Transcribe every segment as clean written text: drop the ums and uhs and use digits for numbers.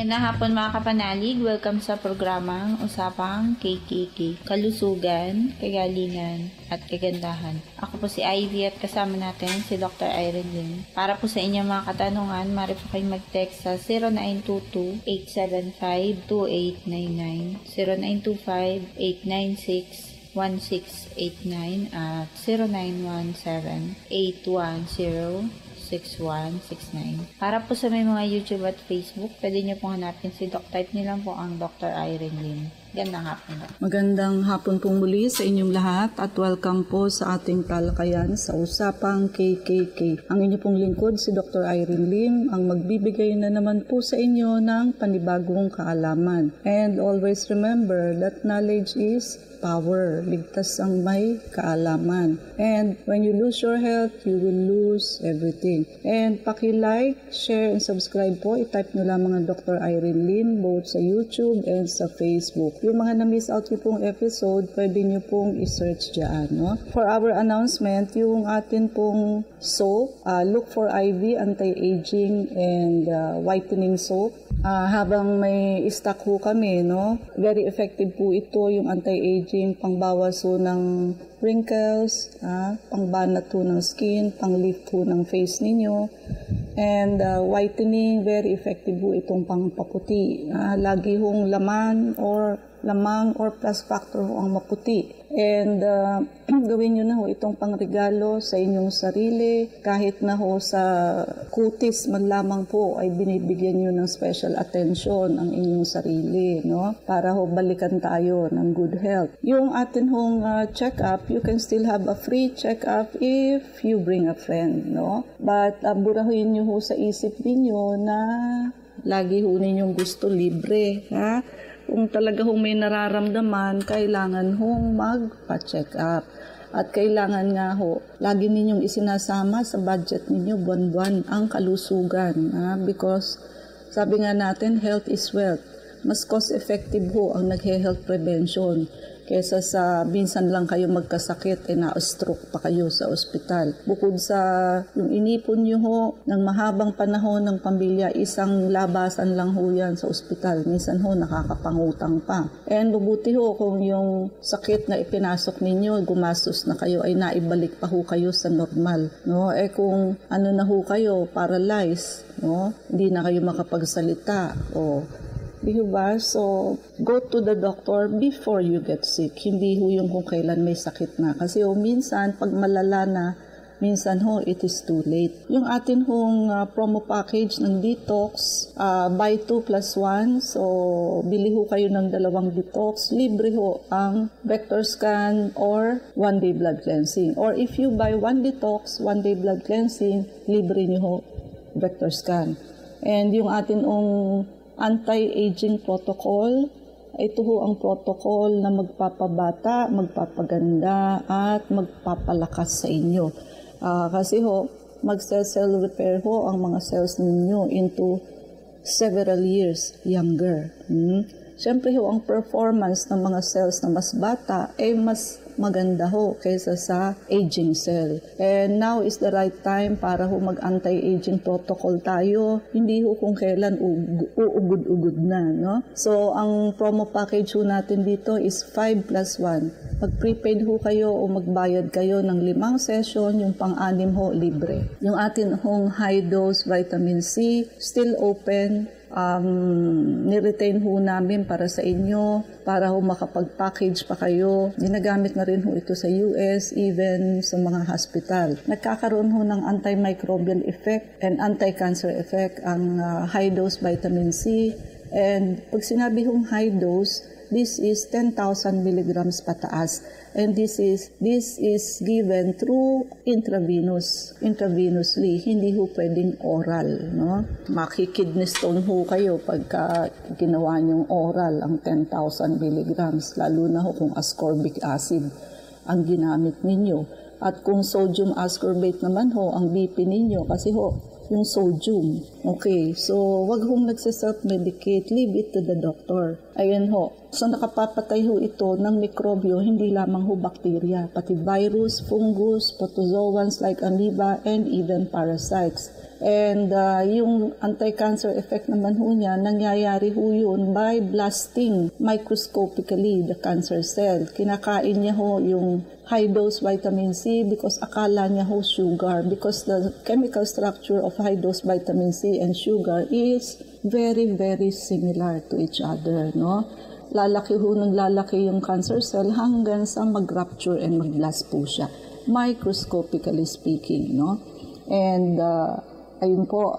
Magandang hapon mga kapanalig. Welcome sa programang Usapang KKK, Kalusugan, Kagalingan at Kagandahan. Ako po si Ivy at kasama natin si Dr. Irene Lim. Para po sa inyong mga katanungan, maaari po kayong mag-text sa 0922-875-2899, 0925-896-1689 at 0917-810-6169. Para po sa may mga YouTube at Facebook, pwede nyo pong hanapin si Doc. Type nyo lang po ang Dr. Irene Lim. Gandang hapon. Magandang hapon pong muli sa inyong lahat at welcome po sa ating talakayan sa Usapang KKK. Ang inyo pong lingkod si Dr. Irene Lim ang magbibigay na naman po sa inyo ng panibagong kaalaman. And always remember that knowledge is power. Ligtas ang may kaalaman. And when you lose your health, you will lose everything. And paki-like, share, and subscribe po. I-type nyo lamang ang Dr. Irene Lim both sa YouTube and sa Facebook. Yung mga na-miss out yung pong episode, pwede nyo pong i-search dyan. No? For our announcement, yung atin pong soap, look for IV, anti-aging and whitening soap. Habang may stock ho kami, no? Very effective po ito, yung anti-aging, pangbawas ho ng wrinkles, pangbanat ho ng skin, panglift ho ng face ninyo. And whitening, very effective po itong pangpaputi. Lagi hong lamang or plus factor ho ang maputi. And gawin nyo na ho itong pangregalo sa inyong sarili. Kahit na ho sa kutis man lamang po ay binibigyan nyo ng special attention ang inyong sarili, no? Para ho balikan tayo ng good health. Yung atin hong check-up, you can still have a free check-up if you bring a friend, no? But burahin nyo ho sa isip ninyo na lagi ho ninyong gusto libre, ha? Kung talaga hong may nararamdaman, kailangan hong magpa-check up. At kailangan nga ho, lagi ninyong isinasama sa budget ninyo buwan-buwan ang kalusugan. Because sabi nga natin, health is wealth. Mas cost-effective ho ang nag-health prevention kesa sa minsan lang kayo magkasakit na-stroke pa kayo sa ospital. Bukod sa yung inipon nyo ho ng mahabang panahon ng pamilya, isang labasan lang ho yan sa ospital. Minsan ho nakakapangutang pa. And mabuti ho kung yung sakit na ipinasok ninyo, gumastos na kayo, ay naibalik pa ho kayo sa normal. No? Kung ano na ho kayo, paralyzed, no? Hindi na kayo makapagsalita, diba? So, go to the doctor before you get sick. Hindi ho yung kung kailan may sakit na. Kasi minsan, pag malala na, minsan it is too late. Yung atin promo package ng detox, buy 2 plus 1. So, bili ho kayo ng 2 detox. Libre ho ang vector scan or 1-day blood cleansing. Or if you buy 1 detox, 1-day blood cleansing, libre nyo ho vector scan. And yung atin anti-aging protocol, ito ho ang protocol na magpapabata, magpapaganda, at magpapalakas sa inyo. Kasi mag-cell repair ho ang mga cells ninyo into several years younger. Siyempre ang performance ng mga cells na mas bata ay mas maganda kaysa sa aging cell. And now is the right time para mag-anti-aging protocol tayo. Hindi kung kailan uugod-ugod na, no? So, ang promo package natin dito is 5 plus 1. Mag-prepaid kayo o magbayad kayo ng 5 session, yung pang-anim libre. Yung atin high dose vitamin C, still open. Niretain namin para sa inyo, para makapag-package pa kayo. Ginagamit na rin ito sa US, even sa mga hospital. Nagkakaroon ng antimicrobial effect and anti-cancer effect ang high-dose vitamin C. And pag sinabi high dose, this is 10,000 milligrams pataas. And this is given through intravenously, hindi pwedeng oral, no? Makikidney stone kayo pagka ginawa niyong oral ang 10,000 milligrams, lalo na kung ascorbic acid ang ginamit ninyo. At kung sodium ascorbate naman ang BP ninyo, kasi yung sodium. Okay, so wag nagse-self-medicate, leave it to the doctor. Ayan So nakapapatay ho ito ng mikrobyo, hindi lamang ho bakterya, pati virus, fungus, protozoans like amoeba, and even parasites. And yung anti-cancer effect naman ho niya, nangyayari ho yun by blasting microscopically the cancer cell. Kinakain niya ho yung high-dose vitamin C because akala niya ho sugar, because the chemical structure of high-dose vitamin C and sugar is very, very similar to each other, no? Lalaki ho ng lalaki yung cancer cell hanggang sa mag-rupture and mag-blast po siya, microscopically speaking, no? And ayun po,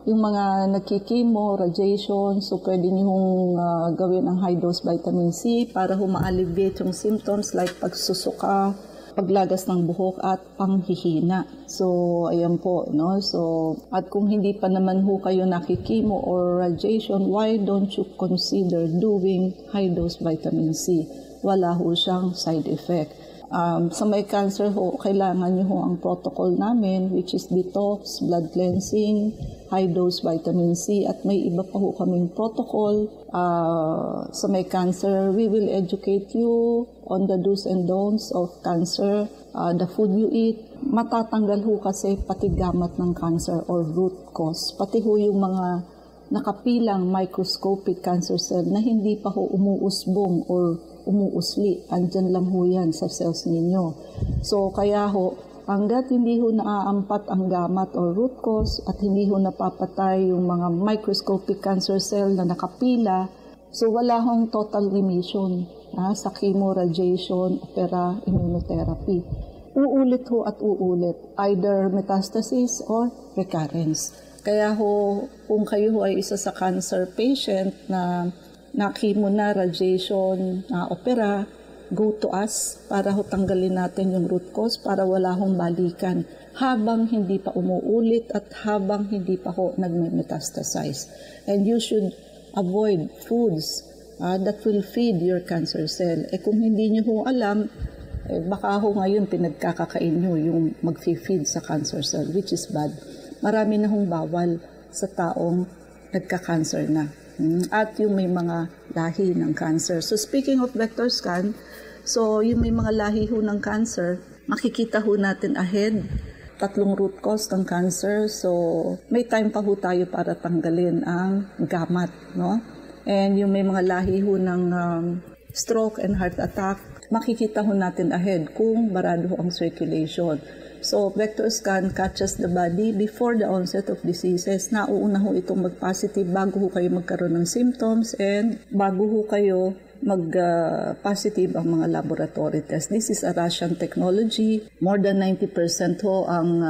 yung mga nagkikimo, radiation, so pwede niyong gawin ang high-dose vitamin C para ma-alleviate yung symptoms like pagsusuka, paglagas ng buhok at panghihina. So, ayan po, no? So, at kung hindi pa naman ho kayo nakikimo or radiation, why don't you consider doing high-dose vitamin C? Wala ho siyang side effect. Sa may cancer ho, kailangan nyo ho ang protocol namin, which is detox, blood cleansing, high-dose vitamin C, at may iba pa ho kaming protocol. Sa may cancer, we will educate you on the do's and don'ts of cancer, the food you eat. Matatanggal ho kasi pati gamat ng cancer or root cause, pati ho yung mga nakapilang microscopic cancer cell na hindi pa ho umuusbong or umuusli. Andyan lang ho yan sa cells ninyo. So, kaya ho, hanggat hindi ho naaampat ang gamat or root cause at hindi ho napapatay yung mga microscopic cancer cell na nakapila, so wala hong total remission sa chemo, radiation, opera, immunotherapy. Uulit ho at uulit, either metastasis or recurrence. Kaya ho, kung kayo ho ay isa sa cancer patient na chemo na, radiation, opera, go to us para ho tanggalin natin yung root cause para wala hong balikan habang hindi pa umuulit at habang hindi pa ho nagme-metastasize. And you should avoid foods that will feed your cancer cell. Kung hindi nyo ho alam, baka ho ngayon pinagkakakain nyo yung mag-feed sa cancer cell, which is bad. Marami na hong bawal sa taong nagka-cancer na. At yung may mga lahi ng cancer. So speaking of vector scan, so yung may mga lahi ho ng cancer, makikita ho natin ahead, 3 root cause ng cancer. So may time pa ho tayo para tanggalin ang gamat, no? And yung may mga lahi ho ng stroke and heart attack, makikita ho natin ahead kung barado ho ang circulation. So, vector scan catches the body before the onset of diseases. Nauuna ho itong mag-positive bago ho kayo magkaroon ng symptoms and bago ho kayo mag-positive ang mga laboratory tests. This is a Russian technology. More than 90% ho ang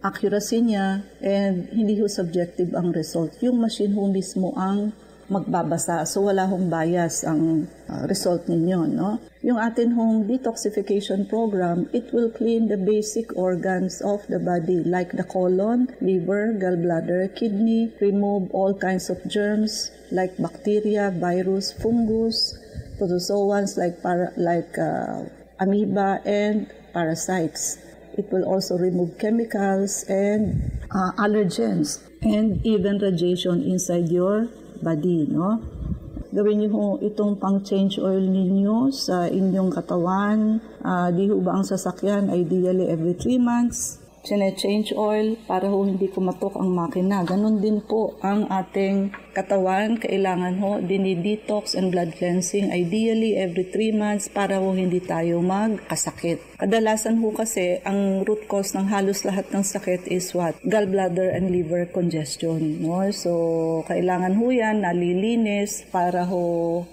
accuracy niya and hindi ho subjective ang result. Yung machine ho mismo ang magbabasa. So, wala hong bias ang result ninyo, no? Yung atin hong detoxification program, it will clean the basic organs of the body like the colon, liver, gallbladder, kidney, remove all kinds of germs like bacteria, virus, fungus, protozoans like amoeba and parasites. It will also remove chemicals and allergens and even radiation inside your body, no? Gawin niyo ho itong pang-change oil ninyo sa inyong katawan. Di ho ba ang sasakyan ideally every 3 months? Change oil para ho hindi kumatok ang makina. Ganon din po ang ating katawan. Kailangan ho dinidetox and blood cleansing ideally every 3 months para ho hindi tayo magkasakit. Kadalasan ho kasi ang root cause ng halos lahat ng sakit is what? Gallbladder and liver congestion. No? So, kailangan ho yan nalilinis para ho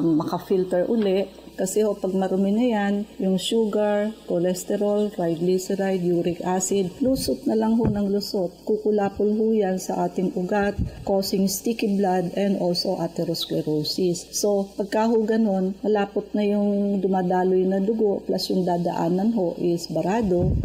makafilter uli. Kasi ho, pag marumi na yan, yung sugar, cholesterol, triglyceride, uric acid, lusot na lang ho ng lusot. Kukulapol ho yan sa ating ugat, causing sticky blood and also atherosclerosis. So, pagka ho ganon, malapot na yung dumadaloy na dugo plus yung dadaanan ho is barado,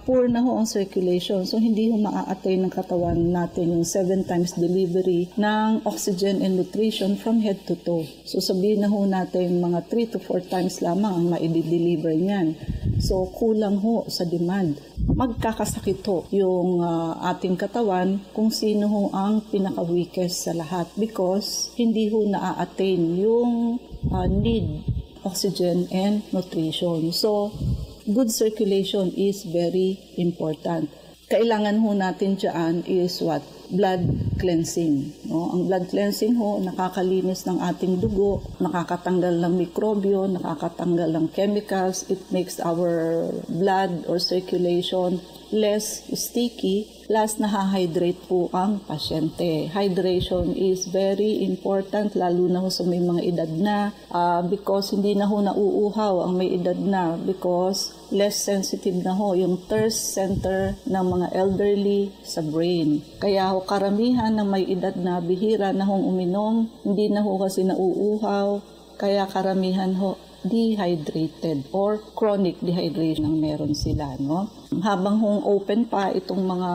poor na ho ang circulation. So, hindi ho maa-attain ng katawan natin yung 7 times delivery ng oxygen and nutrition from head to toe. So, sabihin na ho natin mga 3 to 4 times lamang ang ma-deliver niyan. So, kulang ho sa demand. magkakasakit ho yung ating katawan kung sino ho ang pinaka-weakest sa lahat because hindi ho na-attain yung need oxygen and nutrition. So, good circulation is very important. Kailangan ho natin dyan is what? Blood cleansing. No? Ang blood cleansing ho, nakakalinis ng ating dugo, nakakatanggal ng mikrobyo, nakakatanggal ng chemicals. It makes our blood or circulation less sticky. Plus, nahahydrate po ang pasyente. Hydration is very important, lalo na ho sa may mga edad na because hindi na ho nauuhaw ang may edad na because less sensitive na ho yung thirst center ng mga elderly sa brain. Kaya ho karamihan ng may edad na bihira na hong uminom, hindi na ho kasi nauuhaw, kaya karamihan ho dehydrated or chronic dehydration ang meron sila, no? Habang hong open pa itong mga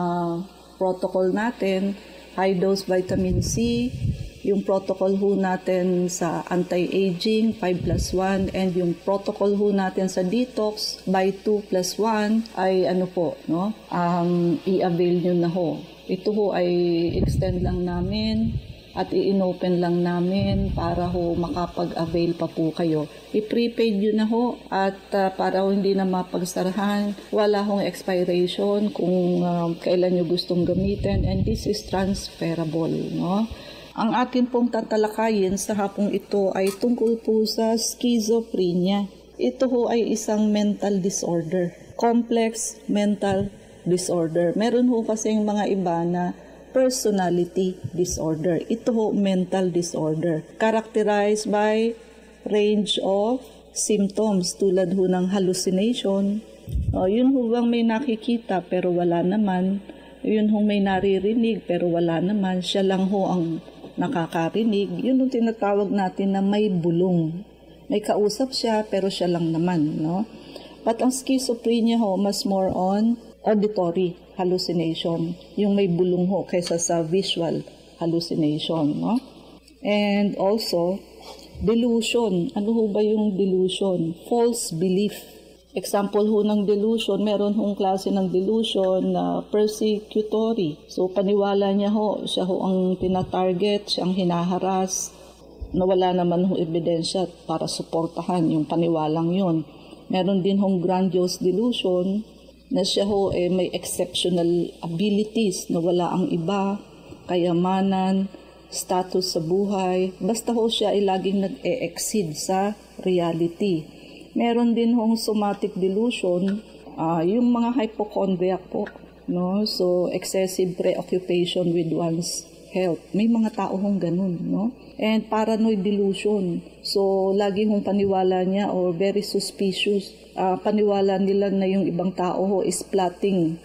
protocol natin, high dose vitamin C, yung protocol ho natin sa anti-aging 5+1 and yung protocol ho natin sa detox by 2+1 ay i-avail nyo na ho. Ito ho ay extend lang namin at i-inopen lang namin para ho makapag-avail pa po kayo. I-prepaid yun na ho at para ho hindi na mapagsarahan, wala hong expiration kung kailan nyo gustong gamitin and this is transferable, no? Ang atin pong tatalakayin sa hapong ito ay tungkol po sa schizophrenia. Ito ho ay isang mental disorder, complex mental disorder. Meron ho kasing mga iba na personality disorder. Ito ho, mental disorder. Characterized by range of symptoms tulad ho ng hallucination. Yun ho bang may nakikita pero wala naman. Yun ho may naririnig pero wala naman. Siya lang ho ang nakakarinig. Yun ho tinatawag natin na may bulong. May kausap siya pero siya lang naman, no? But ang schizophrenia ho, mas more on auditory hallucination, yung may bulong ho kaysa sa visual hallucination, no? And also, delusion. Ano ho ba yung delusion? False belief. Example ho ng delusion, meron hong klase ng delusion na persecutory. So, paniwala niya ho, siya ho ang tinatarget, siya ang hinaharas, na wala naman ho ebidensya para suportahan yung paniwalang yun. Meron din hong grandiose delusion, na siya ho may exceptional abilities na wala ang iba, kayamanan, status sa buhay. Basta ho siya ay laging nag-e-exceed sa reality. Meron din hong somatic delusion, yung mga hypochondriac po, no? So, excessive preoccupation with one's health. May mga tao hong ganun, no? And paranoid delusion. So, lagi hong paniwala niya or very suspicious. Paniwala nila na yung ibang tao ho is plotting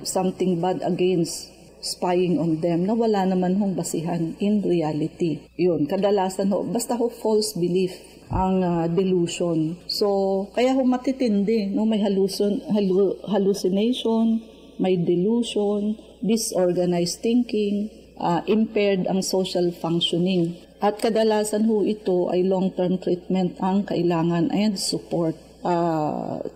something bad against, spying on them, na wala naman hong basihan in reality. Yun, kadalasan ho, basta ho false belief ang delusion. So, kaya ho matitindi, no? May hallucination, may delusion, disorganized thinking, impaired ang social functioning. At kadalasan ho ito ay long-term treatment ang kailangan and support.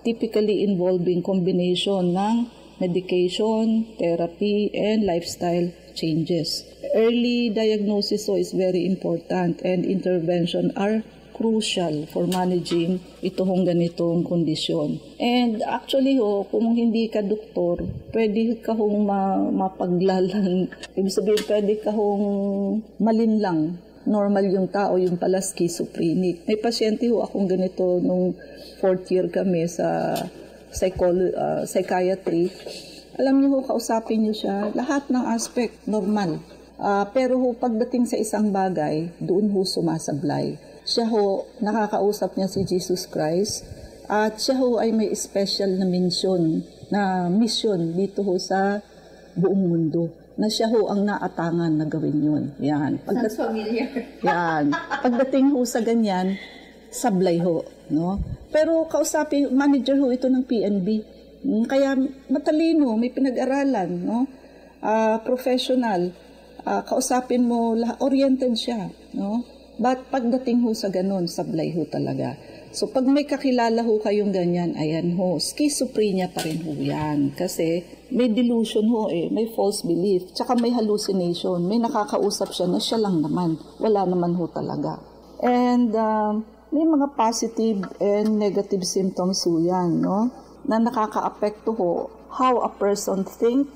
Typically involving combination ng medication, therapy, and lifestyle changes. Early diagnosis is very important and intervention are crucial for managing itong ganitong kondisyon. And actually kung hindi ka doktor, pwede ka hong mapaglalan. Ibig sabihin, pwede ka hong malinlang. Normal yung tao, yung pala schizophrenic. May pasyente akong ganito nung 4th year kami sa psychiatry. Alam niyo kausapin niyo siya, lahat ng aspect normal. Pero pagdating sa isang bagay, doon sumasablay. Siya nakakausap niya si Jesus Christ at siya ay may special na mission dito sa buong mundo. Na siya ang naatangan na gawin yun. Yan. Sounds familiar. Yan. Pagdating sa ganyan, sablay no? Pero kausapin, manager ito ng PNB. Kaya matalino, may pinag-aralan, no? Professional. Kausapin mo, oriented siya, no? But pagdating sa ganun, sablay talaga. So pag may kakilala ho kayong ganyan, ayan ho, schizophrenia pa rin ho yan. Kasi may delusion ho may false belief, tsaka may hallucination, may nakakausap siya na siya lang naman, wala naman ho talaga. And may mga positive and negative symptoms ho yan, no? Na nakaka-apekto ho how a person think,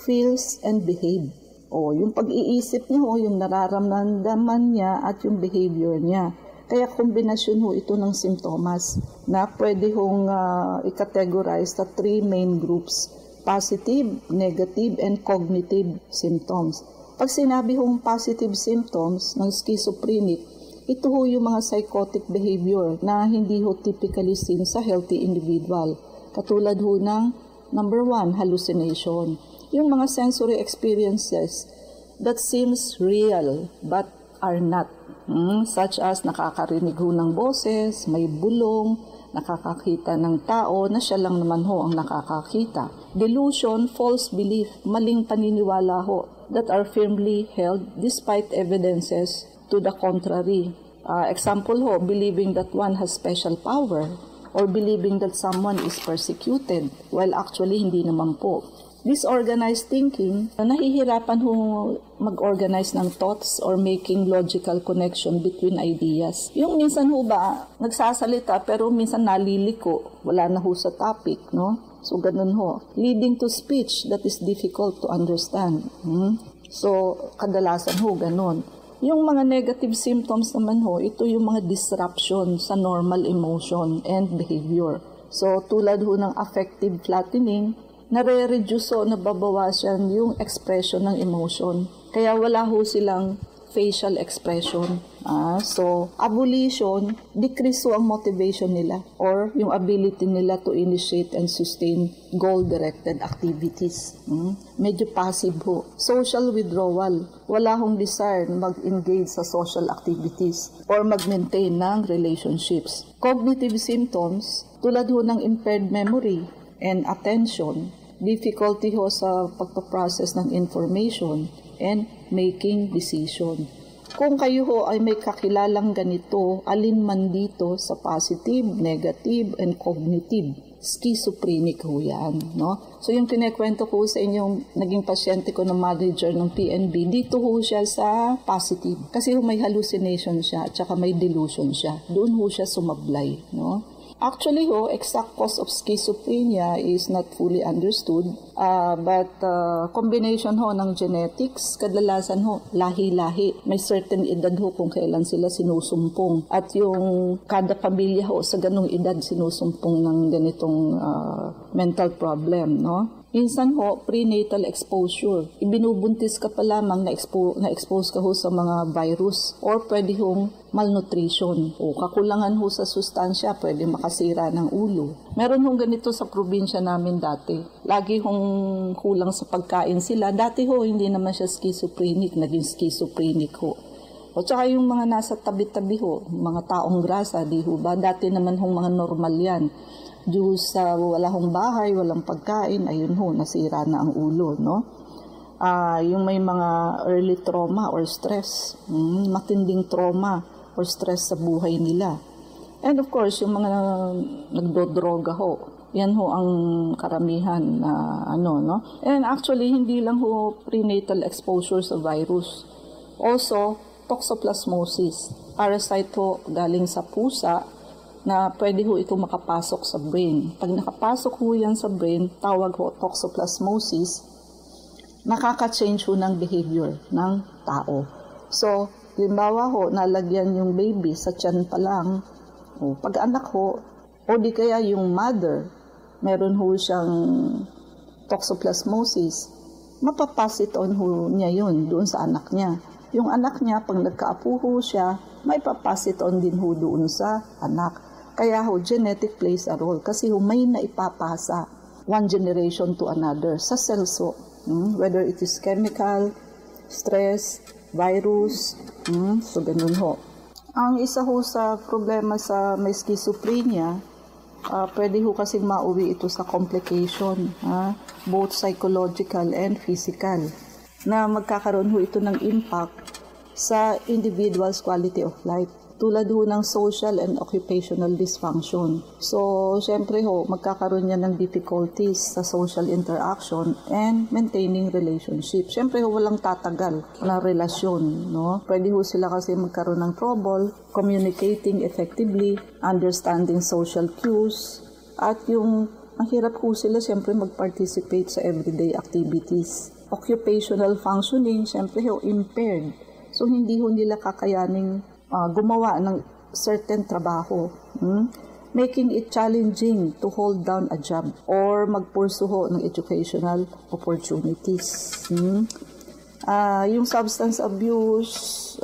feels, and behave. Yung pag-iisip niya yung nararamdaman niya at yung behavior niya. Kaya kombinasyon ito ng simptomas na pwede hong i-categorize sa 3 main groups: positive, negative, and cognitive symptoms. Pag sinabi hong positive symptoms ng schizophrenic, ito yung mga psychotic behavior na hindi typically seen sa healthy individual. Katulad ng number 1, hallucination. Yung mga sensory experiences that seems real but are not. Such as nakakarinig ng boses, may bulong, nakakakita ng tao na siya lang naman ang nakakakita. Delusion, false belief, maling paniniwala that are firmly held despite evidences to the contrary. Example believing that one has special power or believing that someone is persecuted while actually hindi naman po. Disorganized thinking, nahihirapan mag-organize ng thoughts or making logical connection between ideas. Yung minsan nagsasalita pero minsan naliliko, wala na sa topic, no? So ganun leading to speech that is difficult to understand. So kadalasan ganun. Yung mga negative symptoms naman ito yung mga disruption sa normal emotion and behavior. So tulad ng affective flattening, nare-reduce nababawasan yung expression ng emotion. Kaya wala silang facial expression. So, abolition, decrease ang motivation nila or yung ability nila to initiate and sustain goal-directed activities. Medyo passive Social withdrawal, wala desire mag-engage sa social activities or mag-maintain ng relationships. Cognitive symptoms, tulad ng impaired memory and attention, difficulty sa pagpaprocess ng information and making decision. Kung kayo ay may kakilalang ganito, alin man dito sa positive, negative, and cognitive, schizophrenic yan, no? So yung kinekwento ko sa inyong naging pasyente ko na manager ng PNB, dito siya sa positive. Kasi may hallucination siya, at saka may delusion siya. Doon siya sumablay, no? Actually, exact cause of schizophrenia is not fully understood, but combination ng genetics, kadalasan lahi-lahi. May certain edad kung kailan sila sinusumpong. At yung kada pamilya sa ganung edad sinusumpong ng ganitong mental problem, no? Minsan prenatal exposure. Ibinubuntis ka pa lamang na-expose ka sa mga virus or pwede malnutrition o kakulangan sa sustansya, pwede makasira ng ulo. Meron ganito sa probinsya namin dati. Lagi kulang sa pagkain sila. Dati hindi naman siya schizophrenic, naging schizophrenic O tsaka yung mga nasa tabi-tabi mga taong grasa, di ba? Dati naman mga normal yan. Diyos sa wala bahay, walang pagkain, ayun nasira na ang ulo, no? Yung may mga early trauma or stress, matinding trauma or stress sa buhay nila. And of course, yung mga nagdodroga yan ang karamihan na no? And actually, hindi lang prenatal exposure sa virus. Also, toxoplasmosis, parasite galing sa pusa, na pwede ito makapasok sa brain. Pag nakapasok yan sa brain, tawag toxoplasmosis, nakaka-change ng behavior ng tao. So, halimbawa nalagyan yung baby sa tiyan pa lang, pag anak o di kaya yung mother, meron siyang toxoplasmosis, mapapass it on niya yun doon sa anak niya. Yung anak niya, pag nagkaapo siya, may papass it on din doon sa anak. Kaya genetic plays a role kasi may naipapasa one generation to another sa cells whether it is chemical, stress, virus, so ganun Ang isa sa problema sa may schizophrenia, pwede kasing mauwi ito sa complication, both psychological and physical, na magkakaroon ito ng impact sa individual's quality of life. tulad ho ng social and occupational dysfunction. So, syempre ho, magkakaroon niya ng difficulties sa social interaction and maintaining relationship. Syempre ho, walang tatagal na relasyon, no? Pwede ho sila kasi magkaroon ng trouble communicating effectively, understanding social cues, at yung mahirap ho sila syempre mag-participate sa everyday activities. Occupational functioning, syempre ho, impaired. So, hindi ho nila kakayaning gumawa ng certain trabaho. Making it challenging to hold down a job or magpursue ho ng educational opportunities. Yung substance abuse,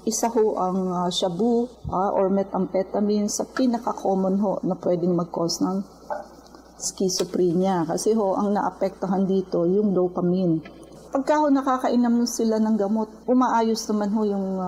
isa ho ang shabu or methamphetamine sa pinaka-common ho na pwedeng mag-cause ng schizophrenia. Kasi ho, ang naapektuhan dito yung dopamine. Pagka ho nakakainom sila ng gamot, umaayos naman ho yung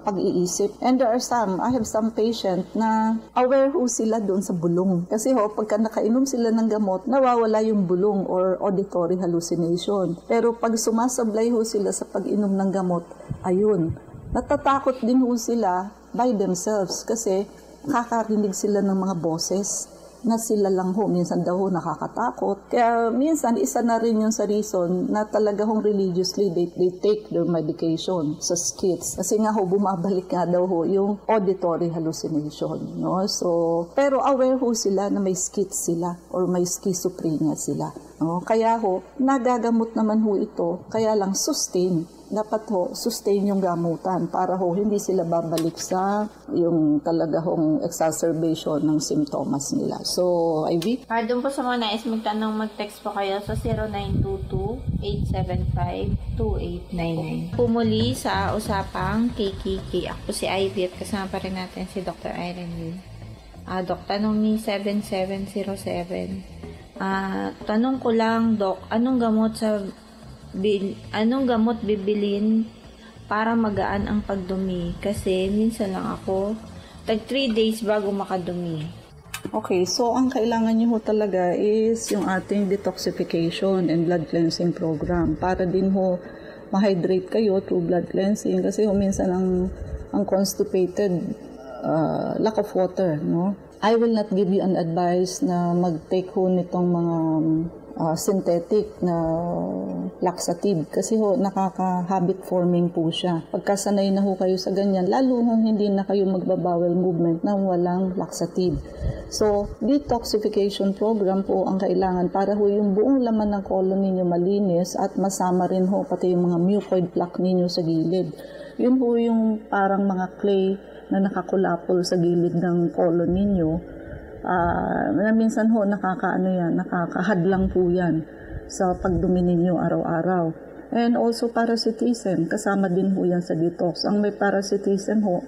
pag-iisip. And there are I have some patient na aware ho sila doon sa bulong. Kasi ho, pagka nakainom sila ng gamot, nawawala yung bulong or auditory hallucination. Pero pag sumasablay ho sila sa pag-inom ng gamot, ayun, natatakot din ho sila by themselves kasi nakakarinig sila ng mga boses na sila lang ho, minsan daw ho nakakatakot. Kaya minsan, isa na rin yung sa reason na talaga hong religiously they take their medication sa skits. Kasi nga ho, bumabalik nga daw ho yung auditory hallucination. No? So, pero aware ho sila na may skits sila or may schizophrenia sila. No? Kaya ho, nagagamot naman ho ito, kaya lang sustain. Dapat ho, sustain yung gamutan para ho, hindi sila babalik sa yung talaga hong exacerbation ng symptoms nila. So, Ivy? Doon po sa mga nais magtanong, mag-text po kayo sa 0922-875-2899. Pumuli sa usapang KKK. Ako po si Ivy at kasama pa rin natin si Dr. Irene Lim. Doc, tanong ni 7707. Tanong ko lang, Doc, anong gamot bibilin para magaan ang pagdumi? Kasi minsan lang ako, 3 days bago makadumi. Okay, so ang kailangan niyo ho talaga is yung ating detoxification and blood cleansing program para din ho ma-hydrate kayo through blood cleansing kasi ho minsan ang constipated, lack of water, no? I will not give you an advice na mag-take ho nitong mga synthetic na laxative kasi ho nakaka-habit forming po siya. Pagkasanay na ho kayo sa ganyan, lalo hong hindi na kayo magbabawel movement ng walang laxative. So, detoxification program po ang kailangan para ho yung buong laman ng colon ninyo malinis at masama rin ho pati yung mga mucoid plaque ninyo sa gilid. Yun ho yung parang mga clay na nakakulapol sa gilid ng colon ninyo. Minsan ho nakakahadlang po yan sa pagdumi ninyo araw-araw. And also parasitism, kasama din ho yan sa detox. Ang may parasitism ho,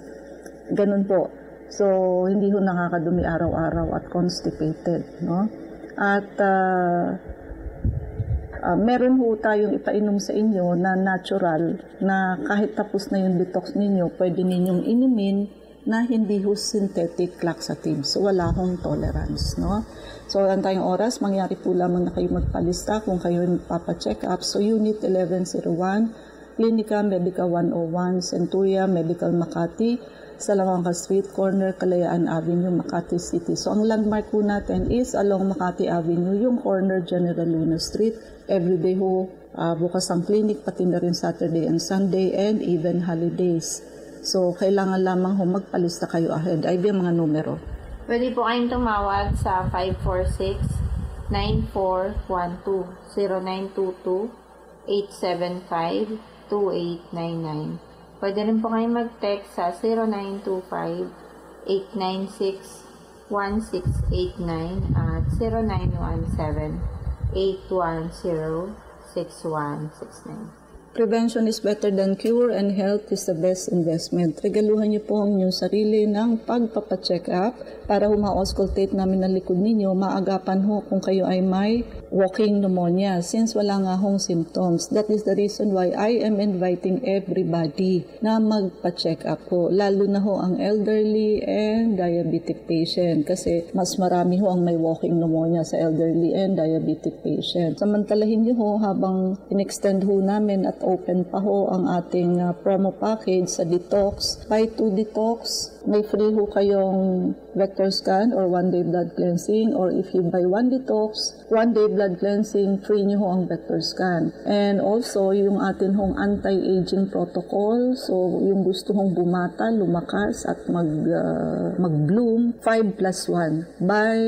ganun po. So, hindi ho nakakadumi araw-araw at constipated, no? At meron ho tayong ipainom sa inyo na natural na kahit tapos na yung detox ninyo, pwede ninyong inumin na hindi ho synthetic laxative. So, wala hong tolerance, no? So, ang tayong oras, mangyari po lamang na kayo magpalista kung kayo magpapacheck up. So, Unit 1101, Clinica Medica 101, Centuria Medical Makati, Salamanca Street, corner Kalayaan Avenue, Makati City. So, ang landmark po natin is along Makati Avenue, yung corner General Luna Street. Everyday ho, bukas ang clinic, pati na rin Saturday and Sunday, and even holidays. So, kailangan lamang ho magpalista kayo ahead. Ay, ang mga numero. Pwede po kayong tumawag sa 546-9412, 0922-875-2899. Pwede rin po kayong mag-text sa 0925-896-1689 at 0917-810-6169. Prevention is better than cure and health is the best investment. Regaluhan niyo po ang inyong sarili ng pagpapacheck up para ma-auscultate namin ang likod ninyo. Maagapan ho kung kayo ay may walking pneumonia since wala nga hong symptoms. That is the reason why I am inviting everybody na magpa-check up po. Lalo na ho ang elderly and diabetic patient kasi mas marami ho ang may walking pneumonia sa elderly and diabetic patient. Samantalahin niyo ho habang in-extend ho namin at open pa ho ang ating promo package sa detox. Buy 2 detox, may free ho kayong vector scan or 1-day blood cleansing, or if you buy 1 detox, 1-day blood cleansing, free nyo ho ang vector scan. And also, yung atin hong anti-aging protocol, so yung gusto hong bumata, lumakas at mag-bloom, 5+1. By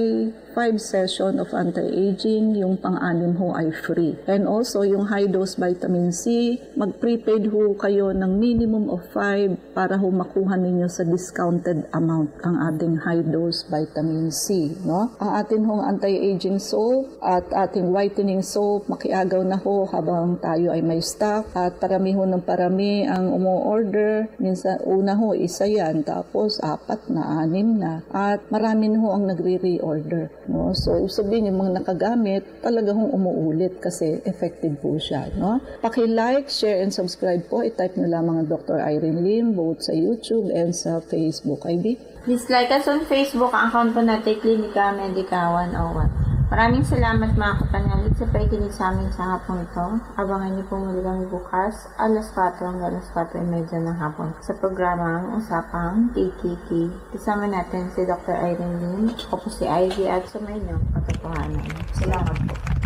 5 session of anti-aging, yung pang-anim ho ay free. And also, yung high-dose vitamin C, mag-prepaid ho kayo ng minimum of 5 para ho makuha ninyo sa discounted amount ang ating high-dose vitamin C. No? Ang atin hong anti-aging soap at ating whitening soap, makiagaw na ho habang tayo ay may stock. At parami ho ng parami ang umu-order. Minsan, una ho, isa yan. Tapos, 4 na, 6 na. At marami na ho ang nagre-reorder. No? So, sabihin yung mga nakagamit, talaga hong umuulit kasi effective po siya. No? Paki-like, share, and subscribe po. I-type nyo lamang ang Dr. Irene Lim, both sa YouTube and sa Facebook. IB? Please like us on Facebook, ang account po natin, Klinika Medica 101. Maraming salamat mga kapanalig sa pakikinig sa amin sa hapon ito. Abangan niyo po muli kami bukas, alas 4 hanggang alas 4:30 ng hapon sa programang Usapang KKK. Kasama natin si Dr. Irene Lim, ako po si Ivy at sa may inyong katotohanan. Salamat po.